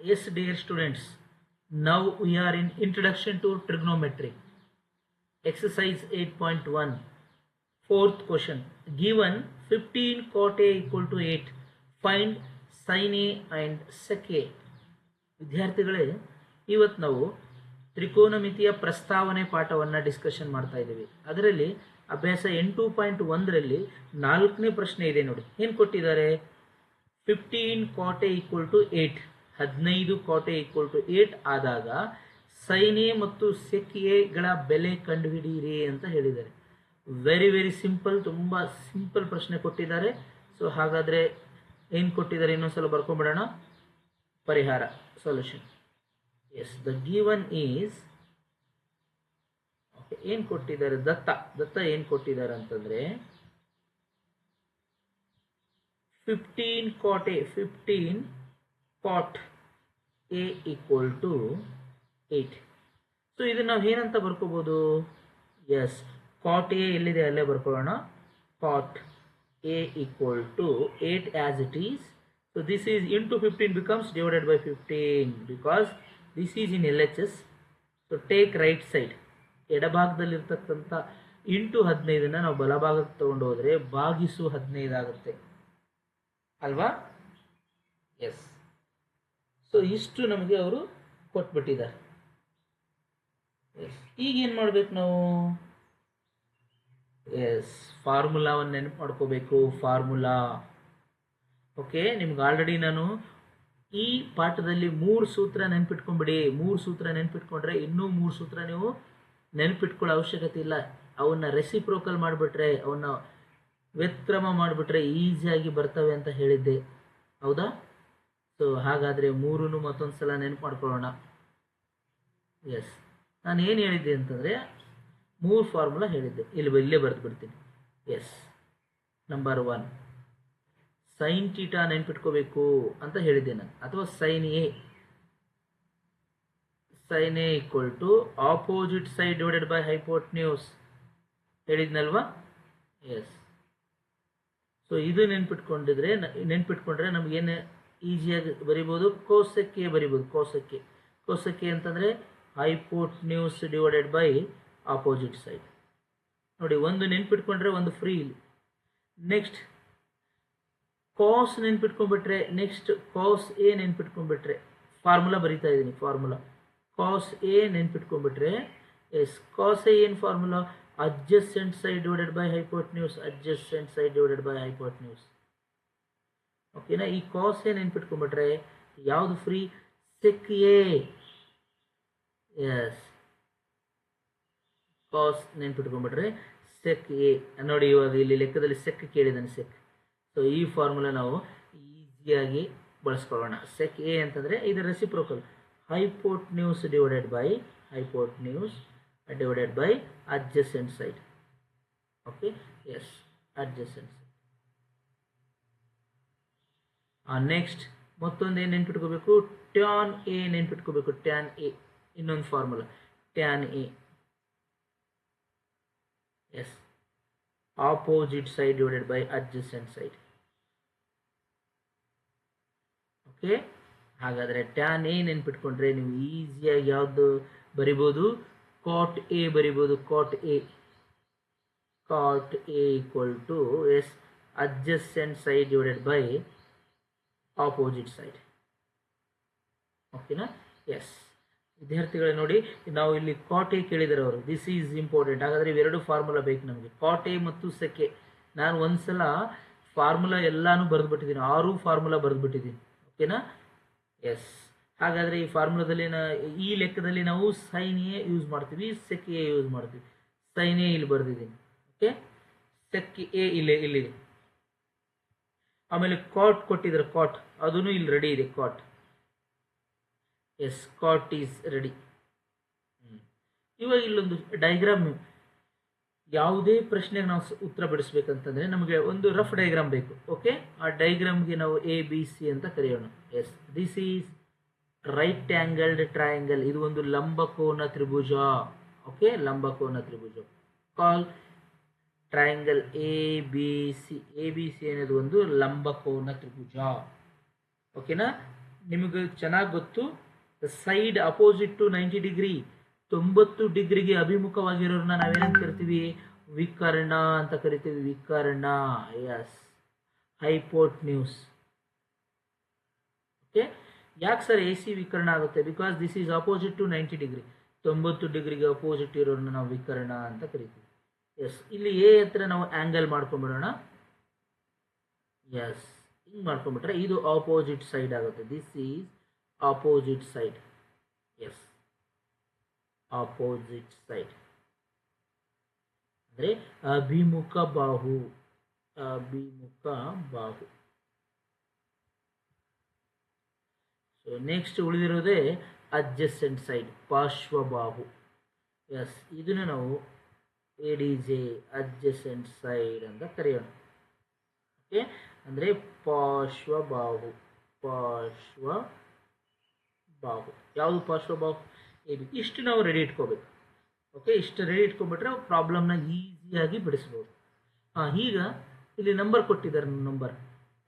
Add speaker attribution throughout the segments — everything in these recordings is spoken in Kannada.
Speaker 1: Yes, dear students, now we are in Introduction to Trigonometry. Exercise 8.1. Fourth question. Given 15 cot A equal to 8, find sin A and sec A. ವಿದ್ಯಾರ್ಥಿಗಳೇ, ಇವತ್ತು ನಾವು ತ್ರಿಕೋನಮಿತಿಯ ಪ್ರಸ್ತಾವನೆ ಪಾಠವನ್ನು ಡಿಸ್ಕಷನ್ ಮಾಡ್ತಾ ಇದ್ದೀವಿ. ಅದರಲ್ಲಿ ಅಭ್ಯಾಸ 8.1ರಲ್ಲಿ 4ನೇ ಪ್ರಶ್ನೆ ಇದೆ ನೋಡಿ. ಏನು ಕೊಟ್ಟಿದ್ದಾರೆ? 15 cot A equal to 8, 15 cot A equal to 8 ಆದಾಗ sin A ಮತ್ತು sec A ಗಳ ಬೆಲೆ ಕಂಡುಹಿಡಿಯಿರಿ ಅಂತ ಹೇಳಿದ್ದಾರೆ. ವೆರಿ ವೆರಿ ಸಿಂಪಲ್, ತುಂಬ ಸಿಂಪಲ್ ಪ್ರಶ್ನೆ ಕೊಟ್ಟಿದ್ದಾರೆ. ಸೊ ಹಾಗಾದರೆ ಏನು ಕೊಟ್ಟಿದ್ದಾರೆ ಇನ್ನೊಂದ್ಸಲ ಬರ್ಕೊಂಡ್ಬಿಡೋಣ. ಪರಿಹಾರ, solution. Yes, the given is, ಏನು ಕೊಟ್ಟಿದ್ದಾರೆ? ದತ್ತ ಏನು ಕೊಟ್ಟಿದ್ದಾರೆ ಅಂತಂದರೆ 15 cot A equal to 8. So ಇದನ್ನು ನಾವು ಏನಂತ ಬರ್ಕೋಬೋದು? ಎಸ್, cot A ಎಲ್ಲಿದೆ ಅಲ್ಲೇ ಬರ್ಕೊಳ್ಳೋಣ. cot A equal to 8 as it is. So this is into 15 becomes divided by 15 because this is in LHS. So take right side. ಎಡಭಾಗದಲ್ಲಿರ್ತಕ್ಕಂಥ ಇಂಟು 15ನ್ನು ನಾವು ಬಲಭಾಗಕ್ಕೆ ತಗೊಂಡು ಹೋದರೆ ಭಾಗಿಸು 15 ಆಗುತ್ತೆ ಅಲ್ವಾ? ಎಸ್. ಸೊ ಇಷ್ಟು ನಮಗೆ ಅವರು ಕೊಟ್ಬಿಟ್ಟಿದ್ದಾರೆ. ಎಸ್, ಈಗ ಏನು ಮಾಡಬೇಕು ನಾವು? ಎಸ್, ಫಾರ್ಮುಲಾವನ್ನು ನೆನಪು ಮಾಡ್ಕೋಬೇಕು. ಫಾರ್ಮುಲಾ, ಓಕೆ, ನಿಮ್ಗೆ ಆಲ್ರೆಡಿ ನಾನು ಈ ಪಾಠದಲ್ಲಿ 3 ಸೂತ್ರ ನೆನ್ಪಿಟ್ಕೊಂಡ್ಬಿಡಿ. 3 ಸೂತ್ರ ನೆನ್ಪಿಟ್ಕೊಂಡ್ರೆ ಇನ್ನೂ 3 ಸೂತ್ರ ನೀವು ನೆನಪಿಟ್ಕೊಳ್ಳೋ ಅವಶ್ಯಕತೆ ಇಲ್ಲ. ಅವನ್ನ ರೆಸಿಪ್ರೋಕಲ್ ಮಾಡಿಬಿಟ್ರೆ, ಅವನ್ನ ವ್ಯತ್ಕ್ರಮ ಮಾಡಿಬಿಟ್ರೆ ಈಸಿಯಾಗಿ ಬರ್ತವೆ ಅಂತ ಹೇಳಿದ್ದೆ, ಹೌದಾ? ಸೊ ಹಾಗಾದರೆ 3 ಮತ್ತೊಂದು ಸಲ ನೆನಪು ಮಾಡ್ಕೊಳ್ಳೋಣ. ಎಸ್, ನಾನು ಏನು ಹೇಳಿದ್ದೆ ಅಂತಂದರೆ 3 ಫಾರ್ಮುಲಾ ಹೇಳಿದ್ದೆ. ಇಲ್ಲೇ ಬರೆದು ಬಿಡ್ತೀನಿ. ಎಸ್, ನಂಬರ್ 1 ಸೈನ್ ಥೀಟಾ ನೆನ್ಪಿಟ್ಕೋಬೇಕು ಅಂತ ಹೇಳಿದ್ದೆ ನಾನು, ಅಥವಾ sine A equal to opposite side divided by hypotenuse ಹೇಳಿದ್ನಲ್ವಾ? ಎಸ್. ಸೊ ಇದು ನೆನ್ಪಿಟ್ಕೊಂಡ್ರೆ ನಮಗೇನು ಈಸಿಯಾಗಿ ಬರಿಬೋದು? ಕೋಸೆಕ್ ಎ ಬರಿಬೋದು. ಕೋಸೆಕ್ ಎ ಅಂತಂದರೆ hypotenuse divided by opposite side. ನೋಡಿ, ಒಂದು ನೆನ್ಪಿಟ್ಕೊಂಡ್ರೆ ಒಂದು ಫ್ರೀ. ನೆಕ್ಸ್ಟ್ ಕಾಸ್ ನೆನ್ಪಿಟ್ಕೊಂಡ್ಬಿಟ್ರೆ, ನೆಕ್ಸ್ಟ್ ಕಾಸ್ ಎ ನೆನ್ಪಿಟ್ಕೊಂಡ್ಬಿಟ್ರೆ, ಫಾರ್ಮುಲಾ ಬರಿತಾ ಇದ್ದೀನಿ. ಫಾರ್ಮುಲಾ ಕಾಸ್ ಎ ನೆನ್ಪಿಟ್ಕೊಂಡ್ಬಿಟ್ರೆ, ಎಸ್, ಕಾಸ್ ಎ ಏನು formula? Adjacent side divided by hypotenuse. Adjacent side divided by hypotenuse. ಓಕೆನಾ? ಈ ಕಾಸ್ ಎ ನೆನ್ಪಿಟ್ಕೊಂಡ್ಬಿಟ್ರೆ ಯಾವುದು free? Sec A. Yes, cos ನೆನ್ಪಿಟ್ಕೊಂಡ್ಬಿಟ್ರೆ ಸೆಕ್ ಎ. ನೋಡಿ, ಇವಾಗ ಇಲ್ಲಿ ಲೆಕ್ಕದಲ್ಲಿ ಸೆಕ್ ಕೇಳಿದ್ದಾನೆ, ಸೆಕ್. ಸೊ ಈ ಫಾರ್ಮುಲಾ ನಾವು ಈಸಿಯಾಗಿ ಬಳಸ್ಕೊಳ್ಳೋಣ. ಸೆಕ್ ಎ ಅಂತಂದರೆ ಇದು reciprocal, hypotenuse divided by adjacent side. Okay, yes, adjacent side. Next ಮತ್ತೊಂದು ಏನು ನೆನ್ಪಿಟ್ಕೋಬೇಕು? ಟ್ಯಾನ್ ಎ ನೆನ್ಪಿಟ್ಕೋಬೇಕು. ಟ್ಯಾನ್ ಎ ಇನ್ನೊಂದು formula, tan A. Yes, opposite side divided by adjacent side. Okay, ಹಾಗಾದರೆ ಟ್ಯಾನ್ ಎ ನೆನ್ಪಿಟ್ಕೊಂಡ್ರೆ ನೀವು ಈಸಿಯಾಗಿ ಯಾವುದು ಬರಿಬೋದು? ಕಾಟ್ ಎ ಬರಿಬೋದು. Cot A equal to, yes, adjacent side divided by opposite side. ಓಕೆನಾ? ಎಸ್ ವಿದ್ಯಾರ್ಥಿಗಳೇ, ನೋಡಿ, ನಾವು ಇಲ್ಲಿ ಕಾಟ್ ಎ ಕೇಳಿದ್ದಾರೆ ಅವರು. This is important. ಹಾಗಾದರೆ ಇವೆರಡು ಫಾರ್ಮುಲಾ ಬೇಕು ನಮಗೆ, ಕಾಟ್ ಎ ಮತ್ತು ಸೆಕ್ ಎ. ನಾನು ಒಂದ್ಸಲ ಫಾರ್ಮುಲಾ ಎಲ್ಲಾನು ಬರೆದುಬಿಟ್ಟಿದ್ದೀನಿ, 6 ಫಾರ್ಮುಲಾ ಬರೆದುಬಿಟ್ಟಿದ್ದೀನಿ. ಓಕೆನಾ? ಎಸ್, ಹಾಗಾದರೆ ಈ ಫಾರ್ಮುಲಾದಲ್ಲಿ ಈ ಲೆಕ್ಕದಲ್ಲಿ ನಾವು ಸೈನ್ ಎ ಯೂಸ್ ಮಾಡ್ತೀವಿ, ಸೆಕ್ ಎ ಯೂಸ್ ಮಾಡ್ತೀವಿ. ಸೈನ್ ಎ ಇಲ್ಲಿ ಬರೆದಿದ್ದೀನಿ. ಓಕೆ, ಸೆಕ್ ಎ ಇಲ್ಲಿದೆ. ಆಮೇಲೆ ಕಾಟ್ ಕೊಟ್ಟಿದ್ದಾರೆ, ಕಾಟ್ ಅದೂ ಇಲ್ಲಿ ರೆಡಿ ಇದೆ. ಕಾಟ್, ಎಸ್, ಕಾಟ್ ಈಸ್ ರೆಡಿ. ಇವಾಗ ಇಲ್ಲೊಂದು ಡಯಾಗ್ರಾಮ್, ಯಾವುದೇ ಪ್ರಶ್ನೆಗೆ ನಾವು ಉತ್ತರ ಬಿಡಿಸ್ಬೇಕಂತಂದರೆ ನಮಗೆ ಒಂದು ರಫ್ ಡಯಾಗ್ರಾಮ್ ಬೇಕು. ಓಕೆ, ಆ ಡಯಾಗ್ರಾಮ್ಗೆ ನಾವು ABC ಅಂತ ಕರೆಯೋಣ. Yes, this is right angled triangle. ಇದು ಒಂದು ಲಂಬಕೋನ ತ್ರಿಭುಜ. ಓಕೆ, ಲಂಬಕೋನ ತ್ರಿಭುಜ. Call triangle ABC. ABC ಅನ್ನೋದು ಒಂದು ಲಂಬಕೋನ ತ್ರಿಭುಜ. ಓಕೆನಾ? ನಿಮಗೆ ಚೆನ್ನಾಗಿ ಗೊತ್ತು, the side opposite to 90 degree, 90 ಡಿಗ್ರಿಗೆ ಅಭಿಮುಖವಾಗಿರೋರನ್ನ ನಾವೇನಂತ ಕರಿತೀವಿ? ವಿಕರ್ಣ ಅಂತ ಕರಿತೀವಿ. ವಿಕರ್ಣ, ಎಸ್, ಹೈಪೋಟ್ನ್ಯೂಸ್. ಓಕೆ, ಯಾಕೆ ಸರ್ ಎ ಸಿ ವಿಕರ್ಣ ಆಗುತ್ತೆ? Because this is opposite to 90 degree. 90 ಡಿಗ್ರಿಗೆ ಅಪೋಸಿಟ್ ಇರೋರನ್ನ ನಾವು ವಿಕರ್ಣ ಅಂತ ಕರಿತೀವಿ. ಎಸ್, ಇಲ್ಲಿ ಎ ಹತ್ರ ನಾವು ಆಂಗಲ್ ಮಾಡ್ಕೊಂಡ್ಬಿಡೋಣ. ಎಸ್, ಹಿಂಗೆ ಮಾಡ್ಕೊಂಡ್ಬಿಟ್ರೆ ಇದು ಆಪೋಸಿಟ್ ಸೈಡ್ ಆಗುತ್ತೆ. This is opposite side. Yes, opposite side ಅಂದರೆ ಅಭಿಮುಖ ಬಾಹು. ಅಭಿಮುಖ ಬಾಹು. ಸೊ ನೆಕ್ಸ್ಟ್ ಉಳಿದಿರೋದೇ ಅಡ್ಜಸೆಂಟ್ ಸೈಡ್, ಪಾರ್ಶ್ವಬಾಹು. ಎಸ್, ಇದನ್ನು ನಾವು ಎಡಿಜೆ, ಅಡ್ಜಸೆಂಟ್ ಸೈಡ್ ಅಂತ ಕರೆಯೋಣ. ಓಕೆ, ಅಂದರೆ ಪಾರ್ಶ್ವಬಾಹು. ಪಾರ್ಶ್ವಬಾಹು ಯಾವುದು? ಪಾರ್ಶ್ವಬಾಹು ಎ ಬಿ. ಇಷ್ಟು ನಾವು ರೆಡಿ ಇಟ್ಕೋಬೇಕು. ಓಕೆ, ಇಷ್ಟು ರೆಡಿ ಇಟ್ಕೊಂಡ್ಬಿಟ್ರೆ ಪ್ರಾಬ್ಲಮ್ನ ಈಸಿಯಾಗಿ ಬಿಡಿಸ್ಬೋದು. ಈಗ ಇಲ್ಲಿ ನಂಬರ್ ಕೊಟ್ಟಿದ್ದಾರೆ. Number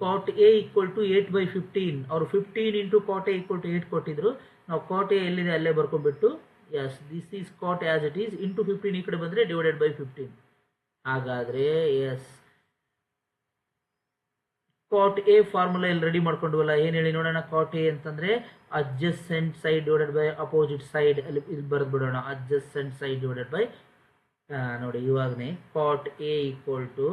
Speaker 1: cot A equal to 8/15. ಅವರು 15 into cot A equal to 8 ಕೊಟ್ಟಿದ್ರು. ನಾವು cot A ಎಲ್ಲಿದೆ ಅಲ್ಲೇ ಬರ್ಕೊಂಡ್ಬಿಟ್ಟು, yes, this is cot as it is into 15 ಈ ಕಡೆ ಬಂದರೆ ಡಿವೈಡೆಡ್ ಬೈ 15. ಹಾಗಾದರೆ ಎಸ್, cot A ಫಾರ್ಮುಲಾ ಇಲ್ಲಿ ರೆಡಿ ಮಾಡ್ಕೊಂಡ್ವಲ್ಲ, ಏನು ಹೇಳಿ ನೋಡೋಣ? cot A ಅಂತಂದರೆ adjacent side divided by opposite side. ಅಲ್ಲಿ ಇಲ್ಲಿ ಬರೆದು ಬಿಡೋಣ, ಅಡ್ಜಸೆಂಟ್ ಸೈಡ್ ಡಿವೈಡೆಡ್ ಬೈ, ನೋಡಿ ಇವಾಗನೇ cot A equal to,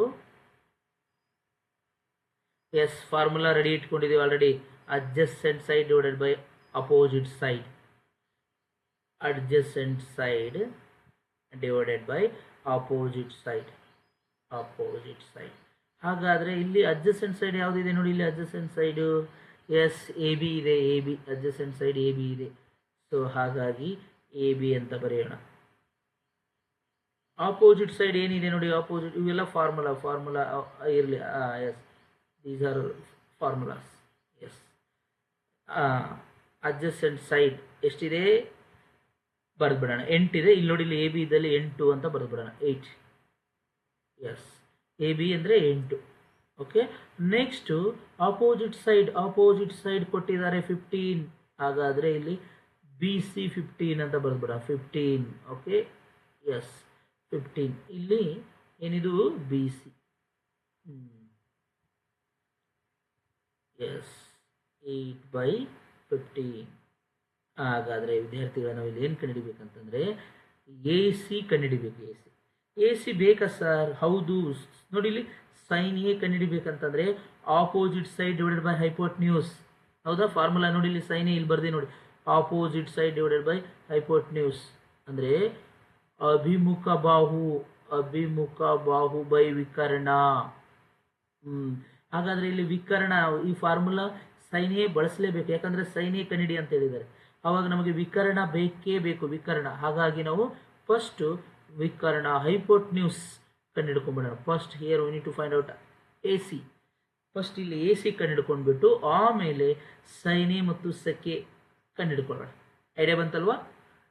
Speaker 1: yes, formula ready ಇಟ್ಕೊಂಡಿದ್ದೀವಿ already. Adjacent side divided by opposite side. Adjacent side divided by opposite side. Opposite side. ಹಾಗಾದರೆ ಇಲ್ಲಿ ಅಡ್ಜಸೆಂಟ್ ಸೈಡ್ ಯಾವುದಿದೆ ನೋಡಿ? ಇಲ್ಲಿ adjacent side, yes, A B ಇದೆ. A B, adjacent side A B ಇದೆ. ಸೊ ಹಾಗಾಗಿ ಎ ಬಿ ಅಂತ ಬರೆಯೋಣ. ಆಪೋಸಿಟ್ ಸೈಡ್ ಏನಿದೆ ನೋಡಿ? ಆಪೋಸಿಟ್, ಇವೆಲ್ಲ ಫಾರ್ಮುಲಾ ಇರಲಿ. Yes, these are formulas. yes, adjacent side ಎಷ್ಟಿದೆ ಬರೆದು ಬಿಡೋಣ. 8 ಇದೆ. ಇಲ್ಲಿ ನೋಡಿ, ಇಲ್ಲಿ ಎ ಬಿ ಇದ್ದಲ್ಲಿ 8 ಅಂತ ಬರೆದು ಬಿಡೋಣ. 8. ಎಸ್, ಎ ಬಿ ಅಂದರೆ 8. ಓಕೆ, ನೆಕ್ಸ್ಟು ಆಪೋಸಿಟ್ ಸೈಡ್ ಕೊಟ್ಟಿದ್ದಾರೆ 15. ಹಾಗಾದರೆ ಇಲ್ಲಿ ಬಿ ಸಿ 15 ಅಂತ ಬರೆದು ಬಿಡೋಣ. 15. Okay, yes, 15. ಇಲ್ಲಿ ಏನಿದು? B C. ಎಸ್, 8/15. ಹಾಗಾದರೆ ವಿದ್ಯಾರ್ಥಿಗಳ ನಾವು ಇಲ್ಲಿ ಏನು ಕಂಡುಹಿಡಿಬೇಕಂತಂದರೆ ಎ ಸಿ ಕಂಡುಹಿಡಿಬೇಕು. ಎ ಸಿ ಬೇಕಾ ಸರ್? ಹೌದು. ನೋಡಿ, ಇಲ್ಲಿ ಸೈನ್ ಎ ಕಂಡುಹಿಡಿಬೇಕಂತಂದರೆ opposite side divided by hypotenuse. ಹೌದಾ? ಫಾರ್ಮುಲಾ ನೋಡಿ, ಇಲ್ಲಿ ಸೈನ್ ಎ ಇಲ್ಲಿ ಬರ್ದೆ ನೋಡಿ. Opposite side divided by hypotenuse ಅಂದರೆ ಅಭಿಮುಖ ಬಾಹು ಬೈ ವಿಕರ್ಣ. ಹಾಗಾದರೆ ಇಲ್ಲಿ ವಿಕರ್ಣ, ಈ ಫಾರ್ಮುಲಾ ಸೈನ್ ಎ ಬಳಸಲೇಬೇಕು. ಯಾಕಂದರೆ ಸೈನ್ ಎ ಕಂಡುಹಿಡಿ ಅಂತ ಹೇಳಿದ್ದಾರೆ. ಆವಾಗ ನಮಗೆ ವಿಕರ್ಣ ಬೇಕೇ ಬೇಕು. ವಿಕರ್ಣ, ಹಾಗಾಗಿ ನಾವು ಫಸ್ಟು ವಿಕರ್ಣ, ಹೈಪೋಟ್ನ್ಯೂಸ್ ಕಂಡುಹಿಡ್ಕೊಂಡ್ಬಿಡೋಣ. First here we need to find out A C. First ಇಲ್ಲಿ ಎ ಸಿ ಕಂಡುಹಿಡ್ಕೊಂಡ್ಬಿಟ್ಟು ಆಮೇಲೆ ಸೈನ್ ಎ ಮತ್ತು ಸೆಕ್ ಎ ಕಂಡುಹಿಡ್ಕೊಳ್ಳೋಣ. ಐಡಿಯಾ ಬಂತಲ್ವಾ?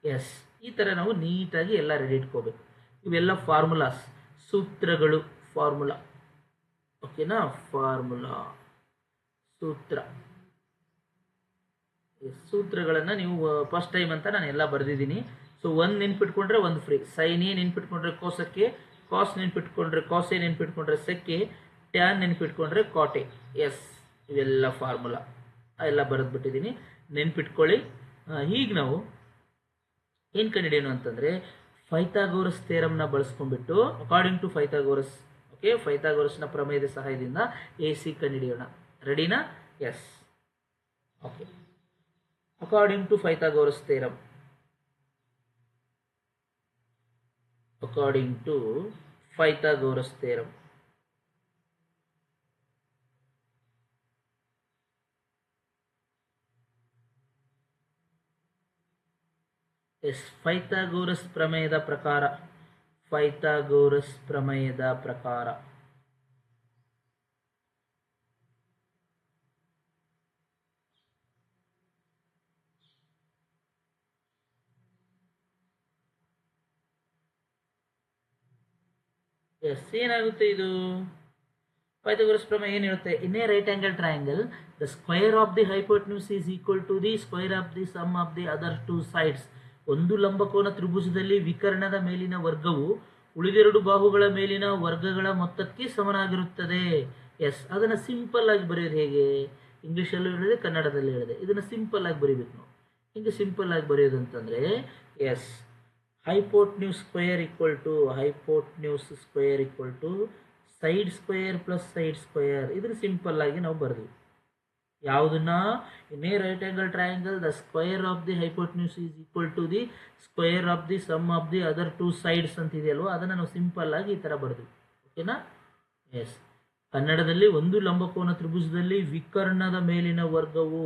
Speaker 1: ಎಸ್, ಈ ಥರ ನಾವು ನೀಟಾಗಿ ಎಲ್ಲ ರೆಡಿ ಇಟ್ಕೋಬೇಕು. ಇವೆಲ್ಲ ಫಾರ್ಮುಲಾಸ್, ಸೂತ್ರಗಳು, ಫಾರ್ಮುಲಾ. ಓಕೆನಾ? ಫಾರ್ಮುಲಾ, ಸೂತ್ರಗಳನ್ನು ನೀವು ಫಸ್ಟ್ ಟೈಮ್ ಅಂತ ನಾನು ಎಲ್ಲ ಬರೆದಿದ್ದೀನಿ. ಸೊ ಒಂದು ನೆನ್ಪಿಟ್ಕೊಂಡ್ರೆ ಒಂದು ಫ್ರೀ. ಸೈನ್ ಎ ನೆನ್ಪಿಟ್ಕೊಂಡ್ರೆ ಕೋಸಕ್ಕೆ, ಕಾಸ್ ನೆನ್ಪಿಟ್ಕೊಂಡ್ರೆ ಕಾಸ್ ಎ, ನೆನ್ಪಿಟ್ಕೊಂಡ್ರೆ ಸೆಕ್ಕೆ, ಟ್ಯಾನ್ ನೆನ್ಪಿಟ್ಕೊಂಡ್ರೆ ಕಾಟೆ. ಎಸ್, ಇವೆಲ್ಲ ಫಾರ್ಮುಲಾ ಎಲ್ಲ ಬರೆದ್ಬಿಟ್ಟಿದ್ದೀನಿ, ನೆನ್ಪಿಟ್ಕೊಳ್ಳಿ. ಈಗ ನಾವು ಏನು ಕಂಡುಹಿಡಿಯೋಣ ಅಂತಂದರೆ ಪೈಥಾಗೋರಸ್ ಥಿಯರಮ್ನ ಬಳಸ್ಕೊಂಡ್ಬಿಟ್ಟು, ಅಕಾರ್ಡಿಂಗ್ ಟು ಪೈಥಾಗೋರಸ್, ಓಕೆ, ಪೈಥಾಗೋರಸ್ನ ಪ್ರಮೇಯದ ಸಹಾಯದಿಂದ ಎ ಸಿ ಕಂಡುಹಿಡಿಯೋಣ. ರೆಡಿನಾ? Yes, okay. According to Pythagoras theorem, according to Pythagoras theorem, yes, Pythagoras ಪ್ರಮೇಯದ ಪ್ರಕಾರ, ಪೈಥಾಗೋರಸ್ ಪ್ರಮೇಯದ ಪ್ರಕಾರ ಎಸ್, ಏನಾಗುತ್ತೆ ಇದು? ಪೈಥಾಗರಸ್ ಪ್ರಮೇಯ ಏನು ಹೇಳುತ್ತೆ? In a right angle triangle the square of the hypotenuse is equal to the square of the sum of the other two sides. ಒಂದು ಲಂಬಕೋನ ತ್ರಿಭುಜದಲ್ಲಿ ವಿಕರ್ಣದ ಮೇಲಿನ ವರ್ಗವು ಉಳಿದೆರಡು ಬಾಹುಗಳ ಮೇಲಿನ ವರ್ಗಗಳ ಮೊತ್ತಕ್ಕೆ ಸಮನಾಗಿರುತ್ತದೆ. ಎಸ್, ಅದನ್ನು ಸಿಂಪಲ್ ಆಗಿ ಬರೆಯೋದು ಹೇಗೆ? ಇಂಗ್ಲೀಷಲ್ಲೂ ಹೇಳಿದೆ, ಕನ್ನಡದಲ್ಲಿ ಹೇಳಿದೆ. ಇದನ್ನು ಸಿಂಪಲ್ ಆಗಿ ಬರೀಬೇಕು ನಾವು. ಹಿಂಗೆ ಸಿಂಪಲ್ ಆಗಿ ಬರೆಯೋದು ಅಂತಂದರೆ, S, hypotenuse square equal to side square plus side square. ಇದನ್ನು ಸಿಂಪಲ್ ಆಗಿ ನಾವು ಬರೆದ್ವಿ. ಯಾವುದನ್ನ? In a right angle triangle the square of the hypotenuse is equal to the square of the sum of the other two sides ಅಂತ ಇದೆಯಲ್ವ, ಅದನ್ನು ನಾವು ಸಿಂಪಲ್ ಆಗಿ ಈ ಥರ ಬರೆದ್ವಿ. ಓಕೆನಾ? ಎಸ್. ಕನ್ನಡದಲ್ಲಿ ಒಂದು ಲಂಬಕೋನ ತ್ರಿಭುಜದಲ್ಲಿ ವಿಕರ್ಣದ ಮೇಲಿನ ವರ್ಗವು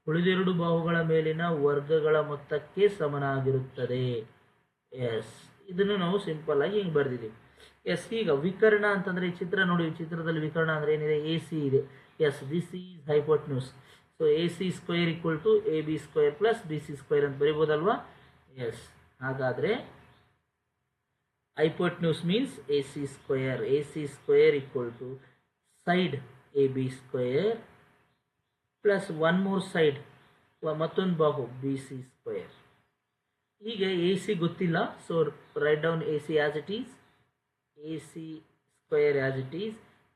Speaker 1: ಉಳಿದೆರಡು ಬಾಹುಗಳ ಮೇಲಿನ ವರ್ಗಗಳ ಮೊತ್ತಕ್ಕೆ ಸಮನಾಗಿರುತ್ತದೆ. ಎಸ್, ಇದನ್ನು ನಾವು ಸಿಂಪಲ್ ಆಗಿ ಹಿಂಗೆ ಬರೆದಿದ್ದೀವಿ. ಎಸ್, ಈಗ ವಿಕರ್ಣ ಅಂತಂದರೆ ಈ ಚಿತ್ರ ನೋಡಿ, ಚಿತ್ರದಲ್ಲಿ ವಿಕರ್ಣ ಅಂದರೆ ಏನಿದೆ? ಎ ಸಿ ಇದೆ. Yes, this is hypotenuse. So A C square equal to A B square plus B C square ಅಂತ ಬರೀಬೋದಲ್ವಾ? ಎಸ್, ಹಾಗಾದರೆ hypotenuse means AC square equal to side AB square plus one more side ಮತ್ತೊಂದು ಬಾಹು BC square. ಈಗ AC ಗೊತ್ತಿಲ್ಲ, so write down AC as it is, AC square as it is.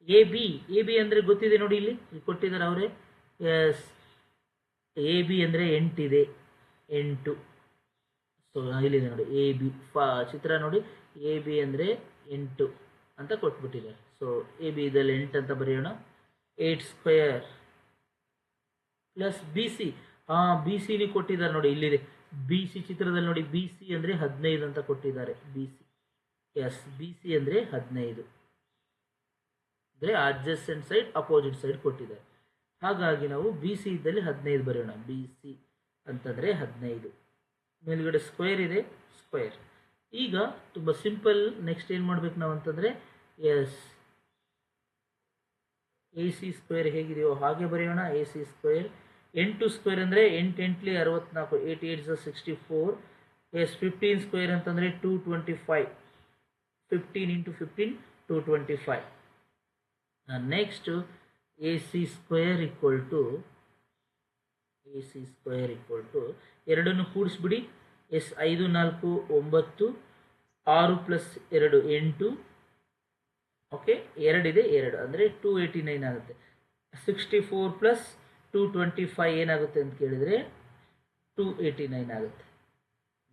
Speaker 1: AB ಅಂದರೆ ಗೊತ್ತಿದೆ ನೋಡಿ, ಇಲ್ಲಿ ಕೊಟ್ಟಿದ್ದಾರೆ ಅವರೇ. ಎಸ್, AB ಅಂದರೆ 8 ಇದೆ, 8. ಸೊ ಇಲ್ಲಿದೆ ನೋಡಿ AB ಚಿತ್ರ ನೋಡಿ, AB ಅಂದರೆ 8 ಅಂತ ಕೊಟ್ಬಿಟ್ಟಿದ್ದಾರೆ. ಸೊ AB ಇದರಲ್ಲಿ 8 ಅಂತ ಬರೆಯೋಣ. 8 ಸ್ಕ್ವೇರ್ ಪ್ಲಸ್ BC. BC ಕೊಟ್ಟಿದ್ದಾರೆ ನೋಡಿ, ಇಲ್ಲಿದೆ BC ಚಿತ್ರದಲ್ಲಿ ನೋಡಿ. BC ಅಂದರೆ 15 ಅಂತ ಕೊಟ್ಟಿದ್ದಾರೆ. BC, ಎಸ್, BC ಅಂದರೆ 15 ಅಂದರೆ ಅಡ್ಜಸೆಂಟ್ ಸೈಡ್, ಅಪೋಸಿಟ್ ಸೈಡ್ ಕೊಟ್ಟಿದ್ದಾರೆ. ಹಾಗಾಗಿ ನಾವು BC ಇದ್ದಲ್ಲಿ 15 ಬರೆಯೋಣ. BC ಅಂತಂದರೆ 15. ಮೇಲ್ಗಡೆ ಸ್ಕ್ವೇರ್ ಇದೆ, ಸ್ಕ್ವೇರ್. ಈಗ ತುಂಬ ಸಿಂಪಲ್. ನೆಕ್ಸ್ಟ್ ಏನು ಮಾಡ್ಬೇಕು ನಾವು ಅಂತಂದರೆ, ಎಸ್, ಎ ಸಿ ಸ್ಕ್ವೇರ್ ಹೇಗಿದೆಯೋ ಹಾಗೆ ಬರೆಯೋಣ. ಎ ಸಿ ಸ್ಕ್ವೇರ್ 8 ಸ್ಕ್ವೇರ್ ಅಂದರೆ 8 8 64, 8 8 64. ಎಸ್, 15 ಸ್ಕ್ವೇರ್ ಅಂತಂದರೆ 225. 15 into 15 225. Next A C square equal to ಎರಡನ್ನು ಕೂಡಿಸ್ಬಿಡಿ. S, 5 4 9, 6 plus 2 8. ಓಕೆ, 2 ಇದೆ, 2 ಅಂದರೆ 289 ಆಗುತ್ತೆ. 64 ಪ್ಲಸ್ 225 ಏನಾಗುತ್ತೆ ಅಂತ ಕೇಳಿದರೆ 289 ಆಗುತ್ತೆ.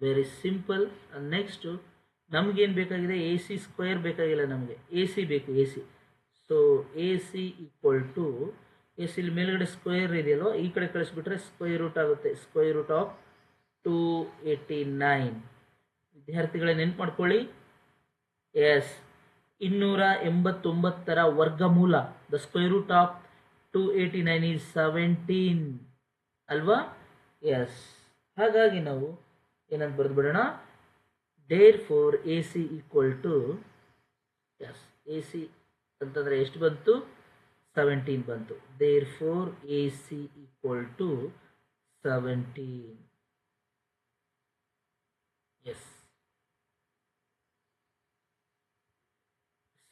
Speaker 1: Very simple. ನೆಕ್ಸ್ಟು ನಮಗೇನು ಬೇಕಾಗಿದೆ? ಎ ಸಿ ಸ್ಕ್ವೇರ್ ಬೇಕಾಗಿಲ್ಲ ನಮಗೆ, ಎ ಸಿ ಬೇಕು, A C. So A C equal to, yes, ಇಲ್ಲಿ ಮೇಲ್ಗಡೆ ಸ್ಕ್ವೇರ್ ಇದೆಯಲ್ವ, ಈ ಕಡೆ ಕಳಿಸ್ಬಿಟ್ರೆ ಸ್ಕ್ವೇರ್ ರೂಟ್ ಆಗುತ್ತೆ. Square root of 289. ವಿದ್ಯಾರ್ಥಿಗಳೇ ನೆನ್ಪು ಮಾಡ್ಕೊಳ್ಳಿ. ಎಸ್, 289ರ ವರ್ಗಮೂಲ, the square root of 289 is 17 ಅಲ್ವಾ? ಎಸ್, ಹಾಗಾಗಿ ನಾವು ಏನಂತ ಬರೆದು ಬಿಡೋಣ? Therefore A C equal to, yes, A C ಅಂತಂದರೆ ಎಷ್ಟು ಬಂತು? 17 ಬಂತು. Therefore A C equal to 17. S,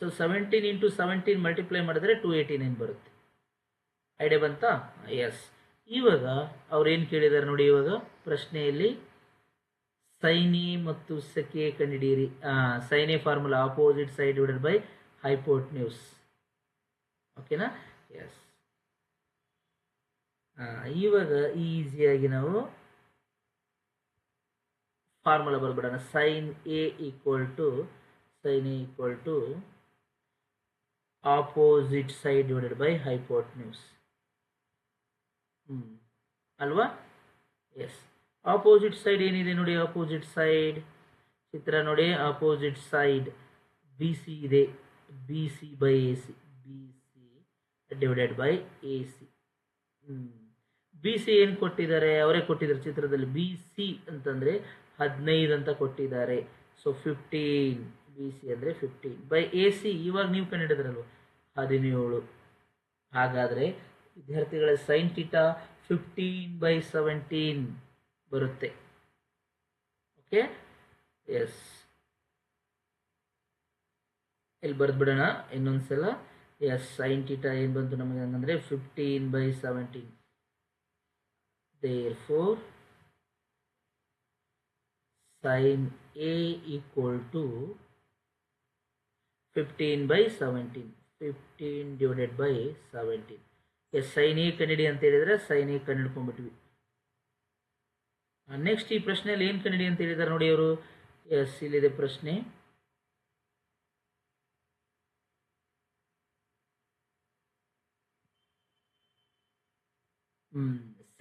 Speaker 1: so 17 into 17 multiply ಮಾಡಿದ್ರೆ 289 ಬರುತ್ತೆ. ಐಡಿಯಾ ಬಂತಾ? ಎಸ್. ಇವಾಗ ಅವ್ರೇನು ಕೇಳಿದ್ದಾರೆ ನೋಡಿ, ಇವಾಗ ಪ್ರಶ್ನೆಯಲ್ಲಿ ಸೈನ್ ಎ ಮತ್ತು ಸೆಕ್ ಎ ಕಂಡುಹಿಡಿಯಿರಿ. Sine A formula opposite side divided by hypotenuse. ಓಕೆನಾ? ಎಸ್. ಇವಾಗ ಈಸಿಯಾಗಿ ನಾವು ಫಾರ್ಮುಲಾ ಬರ್ಬಿಡೋಣ. Sine A equal to opposite side divided by hypotenuse ಅಲ್ವಾ? ಎಸ್. ಆಪೋಸಿಟ್ ಸೈಡ್ ಏನಿದೆ ನೋಡಿ, ಆಪೋಸಿಟ್ ಸೈಡ್ ಚಿತ್ರ ನೋಡಿ. ಆಪೋಸಿಟ್ ಸೈಡ್ ಬಿ ಸಿ ಇದೆ, B C by A C, B C divided by A C. B C ಏನು ಕೊಟ್ಟಿದ್ದಾರೆ? ಅವರೇ ಕೊಟ್ಟಿದ್ದಾರೆ ಚಿತ್ರದಲ್ಲಿ. ಬಿ ಸಿ ಅಂತಂದರೆ 15 ಅಂತ ಕೊಟ್ಟಿದ್ದಾರೆ. ಸೊ 15, ಬಿ ಸಿ ಅಂದರೆ 15 ಬೈ ಎ ಸಿ ಇವಾಗ ನೀವು ಕಂಡುಹಿಡಿದ್ರಲ್ವ 17. ಹಾಗಾದರೆ ವಿದ್ಯಾರ್ಥಿಗಳ ಸೈನ್ ಥೀಟಾ 15/17 ಬರುತ್ತೆ. ಓಕೆ? ಎಸ್. ಇಲ್ಲಿ ಬರೆದ್ಬಿಡೋಣ ಇನ್ನೊಂದ್ಸಲ. ಎಸ್ ಸೈನ್ ಥೀಟಾ ಏನು ಬಂತು ನಮಗೆ ಹಂಗಂದ್ರೆ 15/17. therefore sin A equal to 15/17. 15 divided by 17. Yes sine A ಕಂಡಿಡಿ ಅಂತ ಹೇಳಿದ್ರೆ ಸೈನ್ ಎ ಕಂಡಿಡ್ಕೊಂಡ್ಬಿಟ್ವಿ. ನೆಕ್ಸ್ಟ್ ಈ ಪ್ರಶ್ನೆಯಲ್ಲಿ ಏನು ಕಂಡಿಡಿ ಅಂತ ಹೇಳಿದ್ದಾರೆ ನೋಡಿ ಅವರು. ಎಸ್ ಇಲ್ಲಿದೆ ಪ್ರಶ್ನೆ.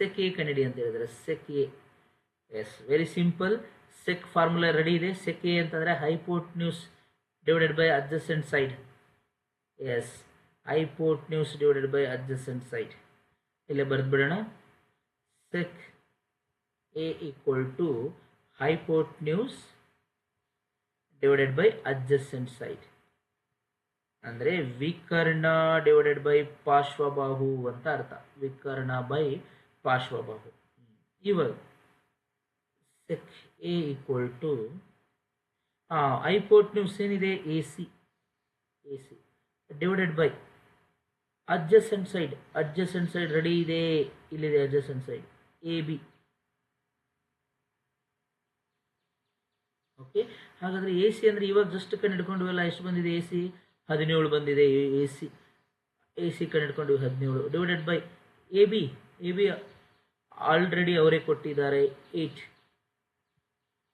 Speaker 1: ಸೆಕ್ ಎ ಕಂಡಿಡಿ ಅಂತ ಹೇಳಿದ್ರೆ sec A. Yes very simple. Sec formula ready ಇದೆ. ಸೆಕ್ ಎ ಅಂತಂದ್ರೆ hypotenuse divided by adjacent side. Yes hypotenuse divided by adjacent side. ಇಲ್ಲೇ ಬರೆದ್ಬಿಡೋಣ. Sec A equal to hypotenuse divided by adjacent side. ಅಂದರೆ ವಿಕರ್ಣ ಡಿವೈಡೆಡ್ ಬೈ ಪಾರ್ಶ್ವಬಾಹು ಅಂತ ಅರ್ಥ. ವಿಕರ್ಣ ಬೈ ಪಾರ್ಶ್ವಬಾಹು. ಇವಾಗ sec A equal to hypotenuse ಏನಿದೆ A C divided by adjacent side. Adjacent side ready ಇದೆ, ಇಲ್ಲಿದೆ adjacent side A B. Okay, ಹಾಗಾದ್ರೆ ಎ ಸಿ ಅಂದರೆ ಇವಾಗ ಜಸ್ಟ್ ಕಂಡಿಡ್ಕೊಂಡ್ವಲ್ಲ, ಎಷ್ಟು ಬಂದಿದೆ ಎ ಸಿ? 17 ಬಂದಿದೆ. ಎ ಸಿ ಕಂಡಿಡ್ಕೊಂಡು 17 divided by A B already ಅವರೇ ಕೊಟ್ಟಿದ್ದಾರೆ 8.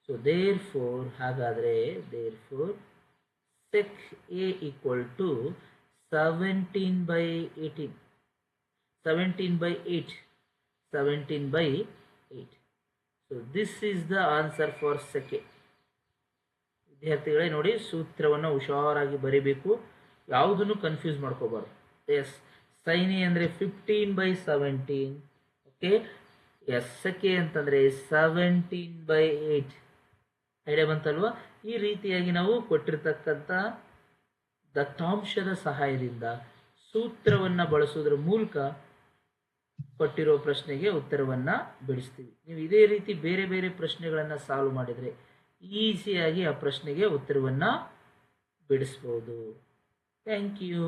Speaker 1: ಸೊ ದೇರ್ಫೋರ್ ಹಾಗಾದರೆ sec A equal to 17/18. 17/8. So this is the answer for sec A. ವಿದ್ಯಾರ್ಥಿಗಳೇ ನೋಡಿ, ಸೂತ್ರವನ್ನು ಹುಷಾರಾಗಿ ಬರೀಬೇಕು, ಯಾವುದನ್ನು ಕನ್ಫ್ಯೂಸ್ ಮಾಡ್ಕೋಬಾರ್ದು. ಎಸ್ ಸೈನ್ ಎ ಅಂದರೆ 15/17. ಓಕೆ, ಎಸ್ ಸೆಕ್ ಎ ಅಂತಂದರೆ 17/8. ಐಡಿಯಾ ಬಂತಲ್ವಾ? ಈ ರೀತಿಯಾಗಿ ನಾವು ಕೊಟ್ಟಿರ್ತಕ್ಕಂಥ ದತ್ತಾಂಶದ ಸಹಾಯದಿಂದ ಸೂತ್ರವನ್ನು ಬಳಸೋದ್ರ ಮೂಲಕ ಕೊಟ್ಟಿರೋ ಪ್ರಶ್ನೆಗೆ ಉತ್ತರವನ್ನು ಬಿಡಿಸ್ತೀವಿ. ನೀವು ಇದೇ ರೀತಿ ಬೇರೆ ಬೇರೆ ಪ್ರಶ್ನೆಗಳನ್ನು ಸಾಲ್ವ್ ಮಾಡಿದರೆ ಈಸಿಯಾಗಿ ಆ ಪ್ರಶ್ನೆಗೆ ಉತ್ತರವನ್ನು ಬಿಡಿಸ್ಬೋದು. Thank you.